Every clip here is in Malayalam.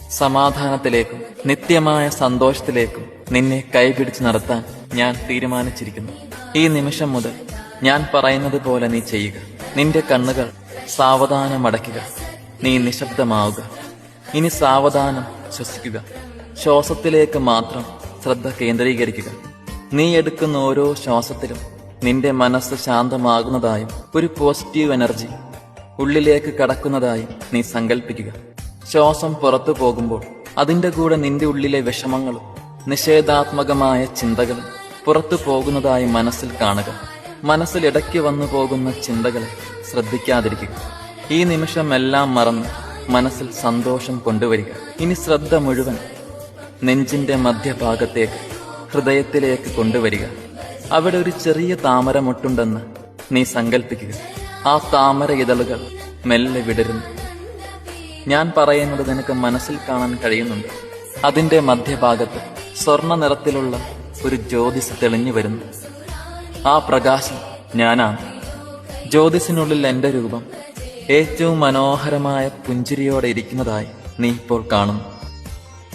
സമാധാനത്തിലേക്കും നിത്യമായ സന്തോഷത്തിലേക്കും നിന്നെ കൈപിടിച്ച് നടത്താൻ ഞാൻ തീരുമാനിച്ചിരിക്കുന്നു. ഈ നിമിഷം മുതൽ ഞാൻ പറയുന്നത് പോലെ നീ ചെയ്യുക. നിന്റെ കണ്ണുകൾ സാവധാനം അടയ്ക്കുക. നീ നിശബ്ദമാവുക. ഇനി സാവധാനം ശ്വസിക്കുക. ശ്വാസത്തിലേക്ക് മാത്രം ശ്രദ്ധ കേന്ദ്രീകരിക്കുക. നീ എടുക്കുന്ന ഓരോ ശ്വാസത്തിലും നിന്റെ മനസ്സ് ശാന്തമാകുന്നതായും ഒരു പോസിറ്റീവ് എനർജി ഉള്ളിലേക്ക് കടക്കുന്നതായും നീ സങ്കല്പിക്കുക. ശ്വാസം പുറത്തു പോകുമ്പോൾ അതിന്റെ കൂടെ നിന്റെ ഉള്ളിലെ വിഷമങ്ങളും നിഷേധാത്മകമായ ചിന്തകളും പുറത്തു പോകുന്നതായി മനസ്സിൽ കാണുക. മനസ്സിൽ ഇടയ്ക്ക് വന്നു പോകുന്ന ചിന്തകളെ ശ്രദ്ധിക്കാതിരിക്കുക. ഈ നിമിഷം എല്ലാം മറന്ന് മനസ്സിൽ സന്തോഷം കൊണ്ടുവരിക. ഇനി ശ്രദ്ധ മുഴുവൻ നെഞ്ചിന്റെ മധ്യഭാഗത്തേക്ക് ഹൃദയത്തിലേക്ക് കൊണ്ടുവരിക. അവിടെ ഒരു ചെറിയ താമരമൊട്ടുണ്ടെന്ന് നീ സങ്കല്പിക്കുക. ആ താമര ഇതളുകൾ മെല്ലെ വിടരുന്നു. ഞാൻ പറയുന്നത് നിനക്ക് മനസ്സിൽ കാണാൻ കഴിയുന്നുണ്ട്. അതിന്റെ മധ്യഭാഗത്ത് സ്വർണ്ണ നിറത്തിലുള്ള ഒരു ജ്യോതിസ് തെളിഞ്ഞു വരുന്നു. ആ പ്രകാശം ഞാനാണ്. ജ്യോതിസിനുള്ളിൽ എന്റെ രൂപം ഏറ്റവും മനോഹരമായ പുഞ്ചിരിയോടെ ഇരിക്കുന്നതായി നീ ഇപ്പോൾ കാണുന്നു.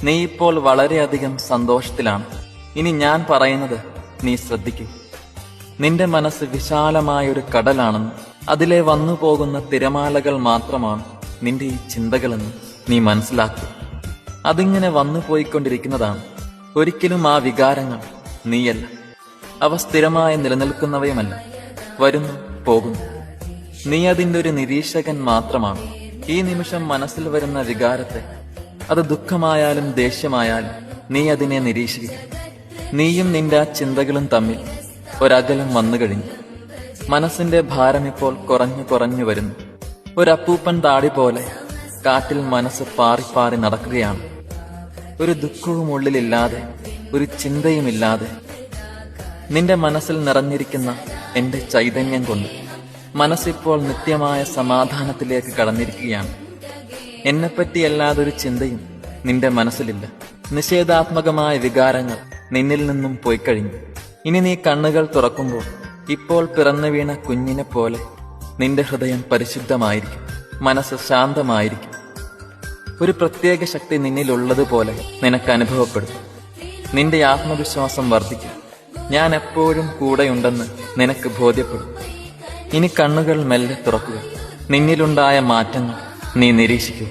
നീ ഇപ്പോൾ വളരെയധികം സന്തോഷത്തിലാണ്. ഇനി ഞാൻ പറയുന്നത് നീ ശ്രദ്ധിക്കൂ. നിന്റെ മനസ്സ് വിശാലമായൊരു കടലാണെന്ന്, അതിലെ വന്നു പോകുന്ന തിരമാലകൾ മാത്രമാണ് നിന്റെ ഈ ചിന്തകളെന്ന് നീ മനസ്സിലാക്കുക. അതിങ്ങനെ വന്നു പോയിക്കൊണ്ടിരിക്കുന്നതാണ്. ഒരിക്കലും ആ വികാരങ്ങൾ നീയല്ല. അവ സ്ഥിരമായി നിലനിൽക്കുന്നവയുമല്ല. വരുന്നു പോകുന്നു. നീ അതിൻ്റെ ഒരു നിരീക്ഷകൻ മാത്രമാണ്. ഈ നിമിഷം മനസ്സിൽ വരുന്ന വികാരത്തെ, അത് ദുഃഖമായാലും ദേഷ്യമായാലും, നീ അതിനെ നിരീക്ഷിക്കുക. നീയും നിന്റെ ആ ചിന്തകളും തമ്മിൽ ഒരകലം വന്നു കഴിഞ്ഞു. മനസ്സിന്റെ ഭാരം ഇപ്പോൾ കുറഞ്ഞു കുറഞ്ഞു വരുന്നു. ഒരപ്പൂപ്പൻ താടി പോലെ കാറ്റിൽ മനസ്സ് പാറി നടക്കുകയാണ്. ഒരു ദുഃഖവും ഉള്ളിലില്ലാതെ, ഒരു ചിന്തയുമില്ലാതെ നിന്റെ മനസ്സിൽ നിറഞ്ഞിരിക്കുന്ന എന്റെ ചൈതന്യം കൊണ്ട് മനസ്സിപ്പോൾ നിത്യമായ സമാധാനത്തിലേക്ക് കടന്നിരിക്കുകയാണ്. എന്നെപ്പറ്റിയല്ലാതെ ഒരു ചിന്തയും നിന്റെ മനസ്സിലില്ല. നിഷേധാത്മകമായ വികാരങ്ങൾ നിന്നിൽ നിന്നും പോയിക്കഴിഞ്ഞു. ഇനി നീ കണ്ണുകൾ തുറക്കുമ്പോൾ ഇപ്പോൾ പിറന്നു വീണ കുഞ്ഞിനെ പോലെ നിന്റെ ഹൃദയം പരിശുദ്ധമായിരിക്കും. മനസ്സ് ശാന്തമായിരിക്കും. ഒരു പ്രത്യേക ശക്തി നിന്നിലുള്ളതുപോലെ നിനക്ക് അനുഭവപ്പെടും. നിന്റെ ആത്മവിശ്വാസം വർദ്ധിക്കും. ഞാൻ എപ്പോഴും കൂടെയുണ്ടെന്ന് നിനക്ക് ബോധ്യപ്പെടും. ഇനി കണ്ണുകൾ മെല്ലെ തുറക്കുക. നിന്നിലുണ്ടായ മാറ്റങ്ങൾ നീ നിരീക്ഷിക്കൂ.